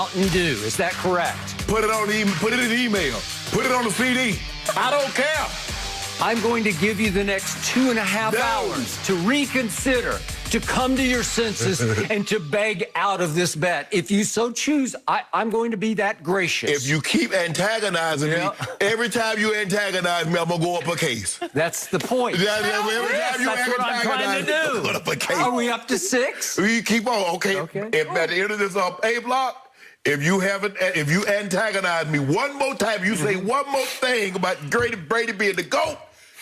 Mountain Dew. Is that correct? Put it in an email. Put it on the CD. I don't care. I'm going to give you the next 2.5 hours to reconsider, to come to your senses, and to beg out of this bet. If you so choose, I'm going to be that gracious. If you keep antagonizing me, every time you antagonize me, I'm going to go up a case. That's the point. Every time you That's what I'm trying to do. I'm going up a case. Are we up to 6? We keep on. Okay. If at the end of this A block, if you antagonize me one more time, you say one more thing about Brady being the GOAT,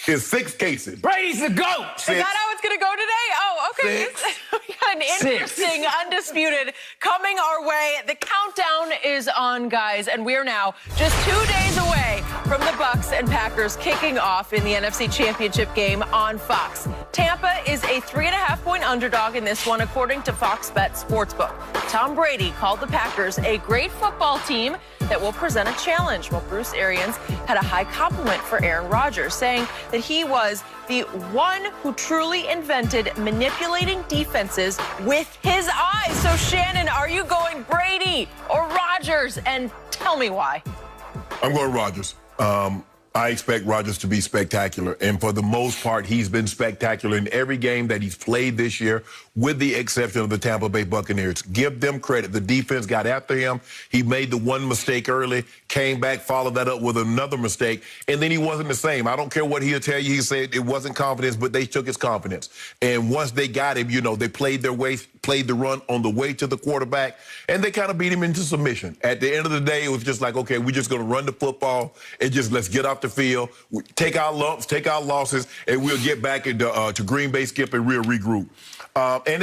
it's 6 cases. Brady's the GOAT. Is that how it's going to go today? Oh, okay. We got an interesting Undisputed coming our way. The countdown is on, guys, and we are now just 2 days away from the Bucs and Packers kicking off in the NFC Championship game on Fox. Tampa is a 3.5-point underdog in this one, according to Fox Bet Sportsbook. Tom Brady called the Packers a great football team that will present a challenge. Well, Bruce Arians had a high compliment for Aaron Rodgers, saying that he was the one who truly invented manipulating defenses with his eyes. So, Shannon, are you going Brady or Rodgers? And tell me why. I'm going Rodgers. I expect Rodgers to be spectacular. And for the most part, he's been spectacular in every game that he's played this year, with the exception of the Tampa Bay Buccaneers. Give them credit. The defense got after him. He made the one mistake early, came back, followed that up with another mistake, and then he wasn't the same. I don't care what he'll tell you. He said it wasn't confidence, but they took his confidence. And once they got him, they played their way, played the run on the way to the quarterback, and they kind of beat him into submission. At the end of the day, it was just like, okay, we're just going to run the football and just let's get off the field, take our lumps, take our losses, and we'll get back into to Green Bay, Skip, and we'll regroup. And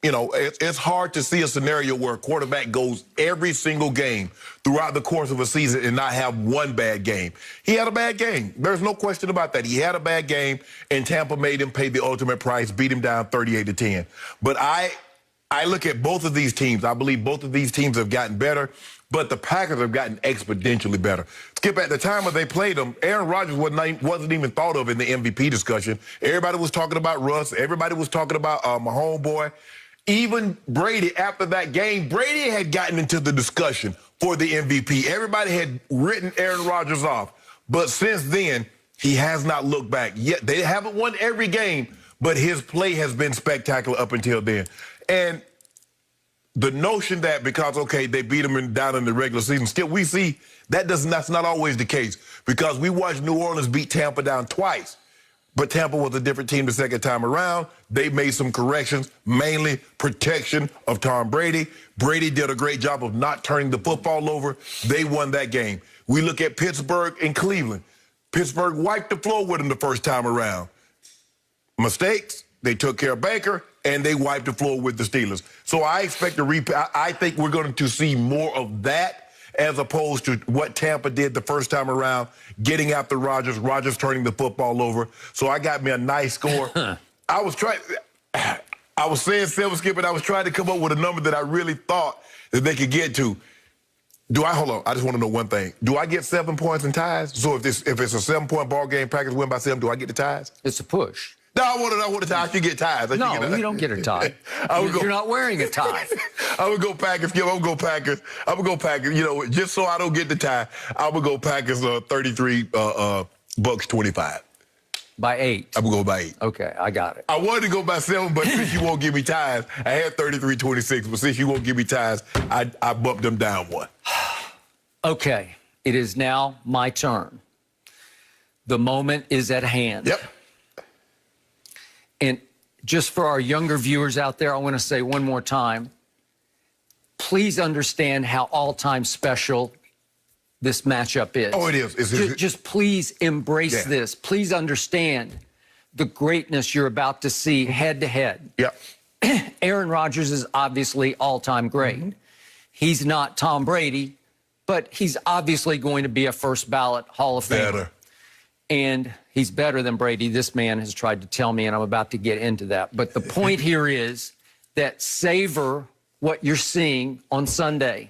it's hard to see a scenario where a quarterback goes every single game throughout the course of a season and not have one bad game. He had a bad game. There's no question about that. He had a bad game, and Tampa made him pay the ultimate price, beat him down 38-10. But I look at both of these teams. I believe both of these teams have gotten better, but the Packers have gotten exponentially better. Skip, at the time when they played them, Aaron Rodgers wasn't even thought of in the MVP discussion. Everybody was talking about Russ. Everybody was talking about my homeboy. Even Brady, after that game, Brady had gotten into the discussion for the MVP. Everybody had written Aaron Rodgers off. But since then, he has not looked back. Yet they haven't won every game, but his play has been spectacular up until then. And the notion that because, okay, they beat him down in the regular season, still we see that's not always the case, because we watched New Orleans beat Tampa down twice. But Tampa was a different team the second time around. They made some corrections, mainly protection of Tom Brady. Brady did a great job of not turning the football over. They won that game. We look at Pittsburgh and Cleveland. Pittsburgh wiped the floor with them the first time around. Mistakes, they took care of Baker, and they wiped the floor with the Steelers. So I expect I think we're going to see more of that, as opposed to what Tampa did the first time around, getting after Rodgers turning the football over. So I got me a nice score. I was saying 7, Skip, and I was trying to come up with a number that I really thought that they could get to. Hold on, I just want to know one thing. Do I get 7 points in ties? So if it's a 7-point ball game, Packers win by 7, do I get the ties? It's a push. No, I want to tie. I should get ties. No, you don't get a tie. You're not wearing a tie. I would go Packers. I would go Packers. I would go Packers. Just so I don't get the tie, I would go Packers 33, Bucks 25. By 8. I would go by 8. Okay, I got it. I wanted to go by 7, but since you won't give me ties, I had 33-26, but since you won't give me ties, I bumped them down 1. Okay, it is now my turn. The moment is at hand. Yep. And just for our younger viewers out there, I want to say one more time, please understand how all-time special this matchup is. Oh, it is. Just please embrace this. Please understand the greatness you're about to see head-to-head. Yep. Aaron Rodgers is obviously all-time great. Mm-hmm. He's not Tom Brady, but he's obviously going to be a first-ballot Hall of Famer. Better. And he's better than Brady. This man has tried to tell me, and I'm about to get into that. But the point here is that savor what you're seeing on Sunday.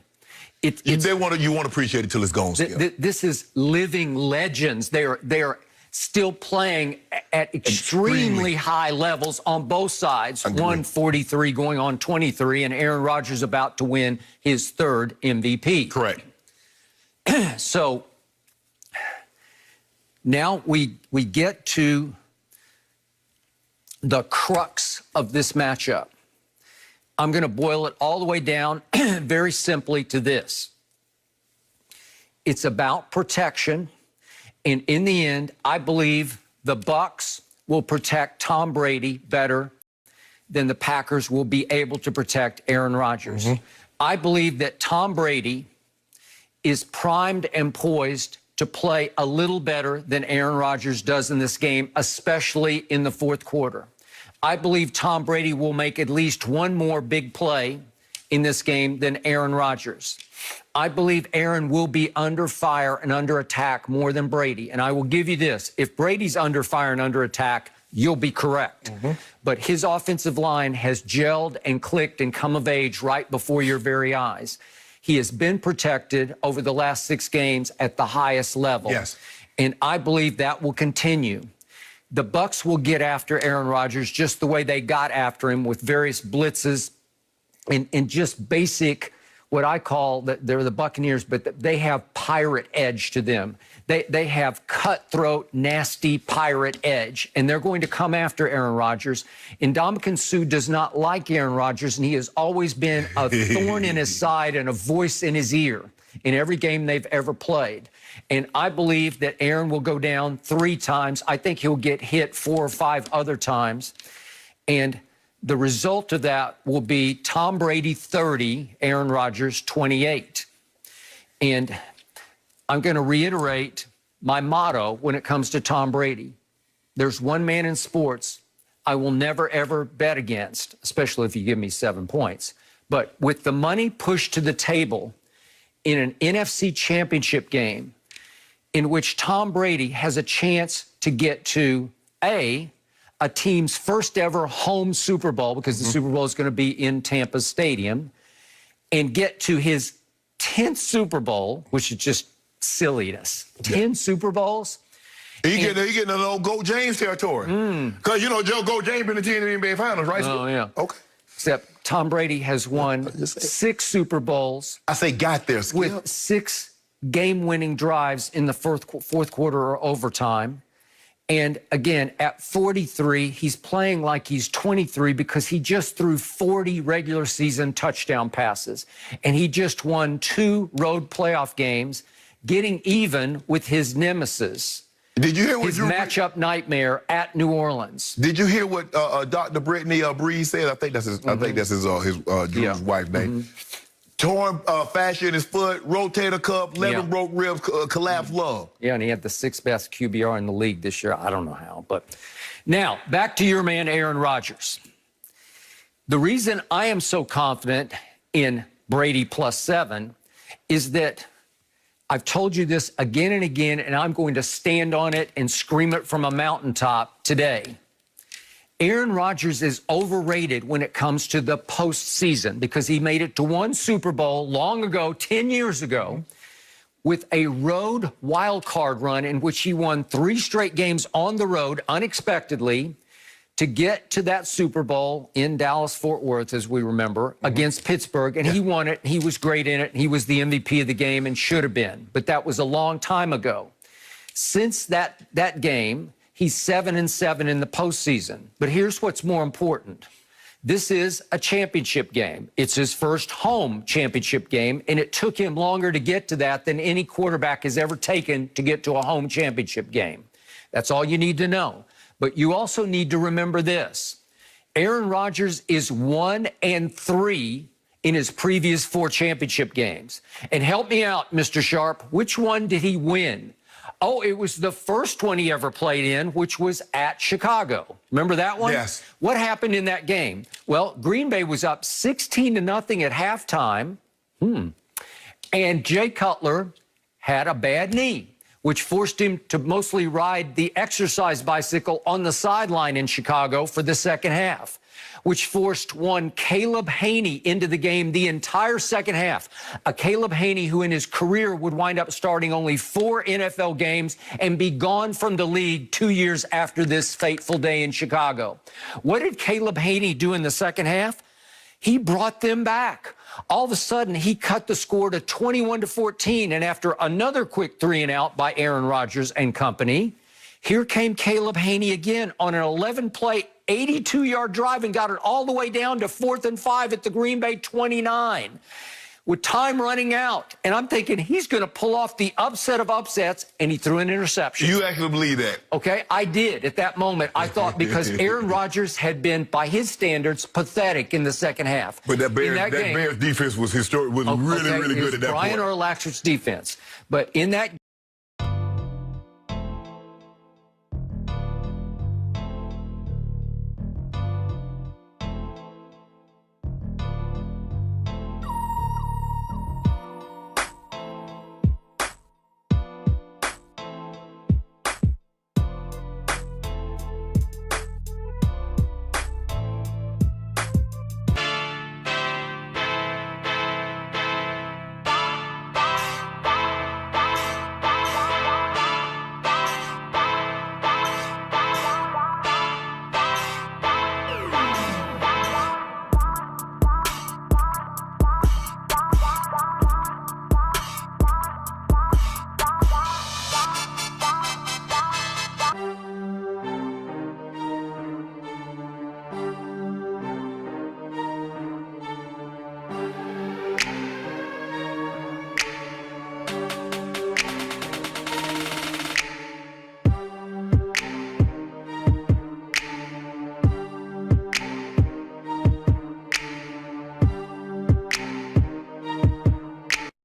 You want to appreciate it till it's gone. This is living legends. They are still playing at extremely high levels on both sides. 143 going on 23, and Aaron Rodgers about to win his third MVP. Correct. So now we get to the crux of this matchup. I'm going to boil it all the way down very simply to this. It's about protection. And in the end, I believe the Bucs will protect Tom Brady better than the Packers will be able to protect Aaron Rodgers. I believe that Tom Brady is primed and poised to play a little better than Aaron Rodgers does in this game, especially in the fourth quarter. I believe Tom Brady will make at least one more big play in this game than Aaron Rodgers. I believe Aaron will be under fire and under attack more than Brady. And I will give you this. If Brady's under fire and under attack, you'll be correct. But his offensive line has gelled and clicked and come of age right before your very eyes. He has been protected over the last 6 games at the highest level. Yes. And I believe that will continue. The Bucs will get after Aaron Rodgers just the way they got after him with various blitzes and just basic, what I call, they're the Buccaneers, but they have pirate edge to them. They have cutthroat, nasty pirate edge, and they're going to come after Aaron Rodgers. Ndamukong Suh does not like Aaron Rodgers, and he has always been a thorn in his side and a voice in his ear in every game they've ever played. And I believe that Aaron will go down 3 times. I think he'll get hit 4 or 5 other times. And the result of that will be Tom Brady 30, Aaron Rodgers 28. And I'm going to reiterate my motto when it comes to Tom Brady. There's one man in sports I will never, ever bet against, especially if you give me 7 points. But with the money pushed to the table in an NFC championship game in which Tom Brady has a chance to get to a team's first ever home Super Bowl, because the Super Bowl is going to be in Tampa Stadium, and get to his 10th Super Bowl, which is just silliness. 10 Super Bowls. He getting a little Go James territory. Because, you know, Joe Go James been in the NBA Finals, right? Oh, yeah. Okay. Except Tom Brady has won 6 Super Bowls. I say got there, Skip. With 6 game-winning drives in the fourth quarter or overtime. And again, at 43, he's playing like he's 23 because he just threw 40 regular season touchdown passes. And he just won 2 road playoff games, getting even with his nemesis. Did you hear what his matchup nightmare at New Orleans? Did you hear what Dr. Brittany Breeze said? I think that's his. I think that's his Drew's wife's name. Torn fascia in his foot, rotator cuff, 11 broke ribs, collapsed lung. Yeah, and he had the 6th best QBR in the league this year. I don't know how, but now back to your man Aaron Rodgers. The reason I am so confident in Brady +7 is that I've told you this again and again, and I'm going to stand on it and scream it from a mountaintop today. Aaron Rodgers is overrated when it comes to the postseason because he made it to 1 Super Bowl long ago, 10 years ago, with a road wild card run in which he won 3 straight games on the road unexpectedly to get to that Super Bowl in Dallas-Fort Worth, as we remember, against Pittsburgh. And he won it. He was great in it. He was the MVP of the game and should have been. But that was a long time ago. Since that game, he's 7-7 in the postseason. But here's what's more important. This is a championship game. It's his first home championship game, and it took him longer to get to that than any quarterback has ever taken to get to a home championship game. That's all you need to know. But you also need to remember this. Aaron Rodgers is 1-3 in his previous 4 championship games. And help me out, Mr. Sharp, which one did he win? Oh, it was the first one he ever played in, which was at Chicago. Remember that one? Yes. What happened in that game? Well, Green Bay was up 16-0 at halftime. And Jay Cutler had a bad knee. which forced him to mostly ride the exercise bicycle on the sideline in Chicago for the second half, which forced one Caleb Haney into the game the entire second half. A Caleb Haney who in his career would wind up starting only 4 NFL games and be gone from the league 2 years after this fateful day in Chicago. What did Caleb Haney do in the second half? He brought them back. All of a sudden, he cut the score to 21-14, and after another quick 3-and-out by Aaron Rodgers and company, here came Caleb Haney again on an 11-play, 82-yard drive and got it all the way down to 4th and 5 at the Green Bay 29 with time running out. And I'm thinking he's going to pull off the upset of upsets, and he threw an interception. You actually believe that? Okay, I did at that moment. I thought because Aaron Rodgers had been, by his standards, pathetic in the second half. But that Bears defense was historic, was really good at that Brian point. Urlacher's defense. But in that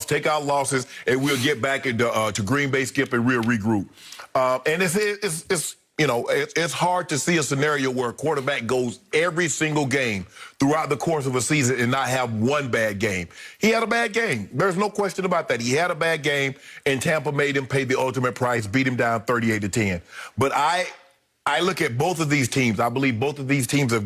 take our losses, and we'll get back into to Green Bay, Skip, and we'll regroup. And it's hard to see a scenario where a quarterback goes every single game throughout the course of a season and not have one bad game. He had a bad game. There's no question about that. He had a bad game, and Tampa made him pay the ultimate price, beat him down 38-10. But I look at both of these teams. I believe both of these teams have got